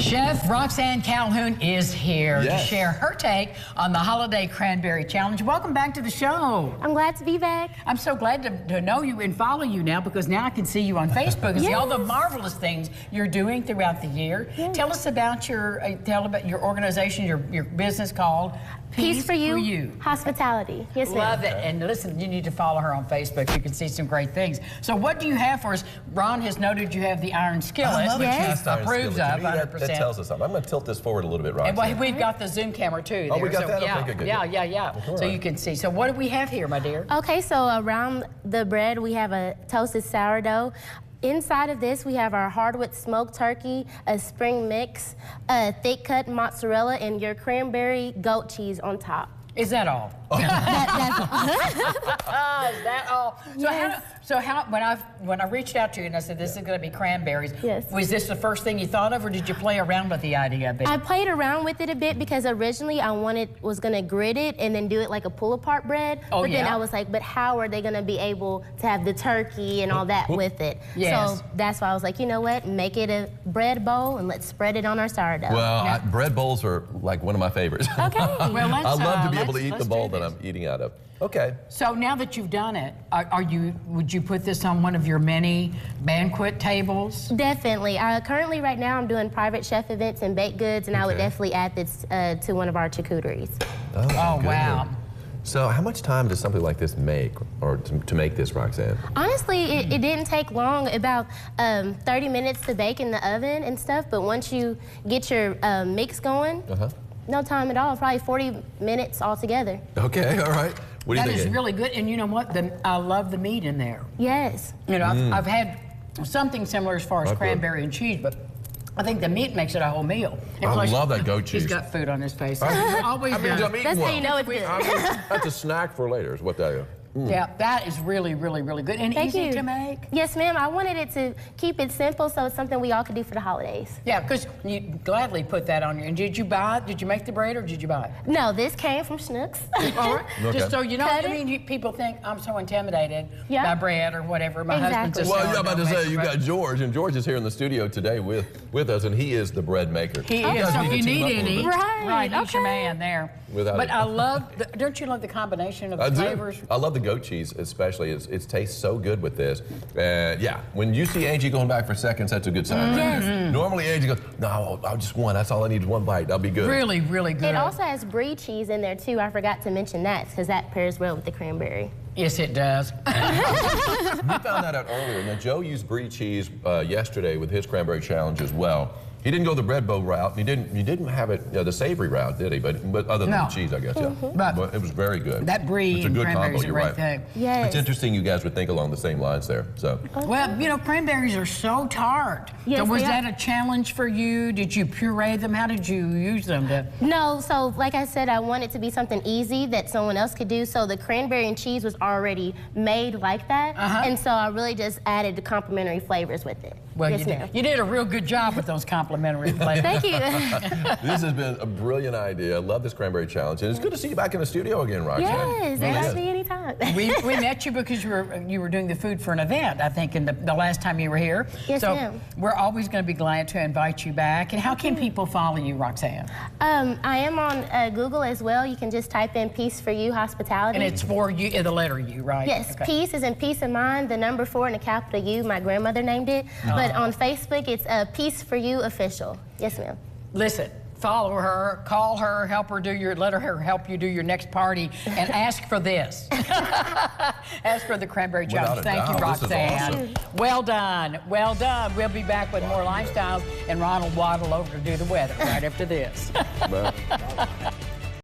Chef Roxanne Calhoun is here to Yes. share her take on the Holiday Cranberry Challenge. Welcome back to the show. I'm glad to be back. I'm so glad to know you and follow you now, because now I can see you on Facebook and see all the marvelous things you're doing throughout the year. Yes. Tell us about your your organization, your business called Peace for you. Hospitality. Yes, ma'am. Love it. And listen, you need to follow her on Facebook. You can see some great things. So what do you have for us? Ron has noted you have the iron skillet, I love which a he cast iron approves skillet. of To me, 100%. that tells us something. I'm going to tilt this forward a little bit, And Roxanne. we've got the Zoom camera too. Oh, we there. got that? Yeah, Okay, good. yeah. All So right. you can see. So what do we have here, my dear? Okay, so around the bread, we have a toasted sourdough. Inside of this, we have our hardwood smoked turkey, a spring mix, a thick cut mozzarella, and your cranberry goat cheese on top. Is that all? That's all. Is that all? So Yes. when I reached out to you and I said this is going to be cranberries, Yes. was this the first thing you thought of, or did you play around with the idea a bit? I played around with it a bit because originally I was gonna grit it and then do it like a pull-apart bread. Oh, but then yeah? I was like, but how are they gonna be able to have the turkey and all that with it? Yes. So that's why I was like, you know what? Make it a bread bowl and let's spread it on our sourdough. Well, bread bowls are like one of my favorites. Okay. Well, let's, I love to be able to eat let's the bowl do that this. I'm eating out of. Okay. So now that you've done it, would you put this on one of your many banquet tables? Definitely. Currently, right now, I'm doing private chef events and baked goods, and I would Okay. definitely add this to one of our charcuteries. Oh, good. wow. So how much time does something like this make, or to make this, Roxanne? Honestly, it didn't take long, about 30 minutes to bake in the oven and stuff, but once you get your mix going, no time at all, probably 40 minutes altogether. Okay, all right. What do you That think? is really good, and you know what? I love the meat in there. Yes. You know, I've had something similar as far as Okay. cranberry and cheese, but I think the meat makes it a whole meal. And I plus, love that goat He's cheese. got food on his face. I Always mean, does. I'm eating That's how well. you know it's good. I mean, that's a snack for later, is what that is. Yeah, that is really, really, really good. And Thank easy you. to make. Yes, ma'am. I wanted it to keep it simple, so it's something we all could do for the holidays. Yeah, because you gladly put that on you. And did you buy it? Did you make the bread, or did you buy it? No, this came from Schnucks. All right. Okay. Just so you know, Cut I it. mean, people think I'm so intimidated Yeah. by bread or whatever. My husband's a Exactly. Well, yeah, I'm about to sourdough say, you maker, got but George, and George is here in the studio today with us, and he is the bread maker. He You is. guys So need if to you team need up a little any, bit. Right, he's your okay. man there. Without But it. I love, don't you love the combination of the I do. flavors? I love the goat cheese, especially. It tastes so good with this. Yeah, when you see Angie going back for seconds, that's a good sign. Right? Yes. Normally, Angie goes, no, I'll just one. That's all I need is one bite. I'll be good. Really, really good. It also has brie cheese in there, too. I forgot to mention that, because that pairs well with the cranberry. Yes, it does. We found that out earlier. Now, Joe used brie cheese yesterday with his cranberry challenge as well. He didn't go the bread bowl route. He didn't have it the savory route, did he? But other than No. the cheese, I guess, yeah. But it was very good. That brie It's a and good cranberry combo. is a You're great right. thing. Yes. It's interesting you guys would think along the same lines there. So. Well, you know, cranberries are so tart. Yes, so was they that are. a challenge for you? Did you puree them? How did you use them to? No, so like I said, I want it to be something easy that someone else could do. So the cranberry and cheese was already made like that. And so I really just added the complimentary flavors with it. Well, Yes, ma'am. you did a real good job with those complimentary flavors. Thank you. This has been a brilliant idea. I love this cranberry challenge. And it's good to see you back in the studio again, Roxanne. Yes, Really ask is. me anytime. we met you because you were doing the food for an event, I think, in the last time you were here. Yes, so ma'am. we're always going to be glad to invite you back. And how can people follow you, Roxanne? I am on Google as well. You can just type in Peace for You Hospitality. And it's for you, the letter U, right? Yes, Okay. Peace is in peace of mind, the number 4 and a capital U. My grandmother named it. But on Facebook, it's Peace for You Official. Yes, ma'am. Listen, follow her, call her, let her help you do your next party, and ask for this. Ask for the cranberry challenge. Without a Thank you, doubt. This is Roxanne. awesome. Well done, well done. We'll be back with more lifestyles, and Ron will waddle over to do the weather right after this. Well,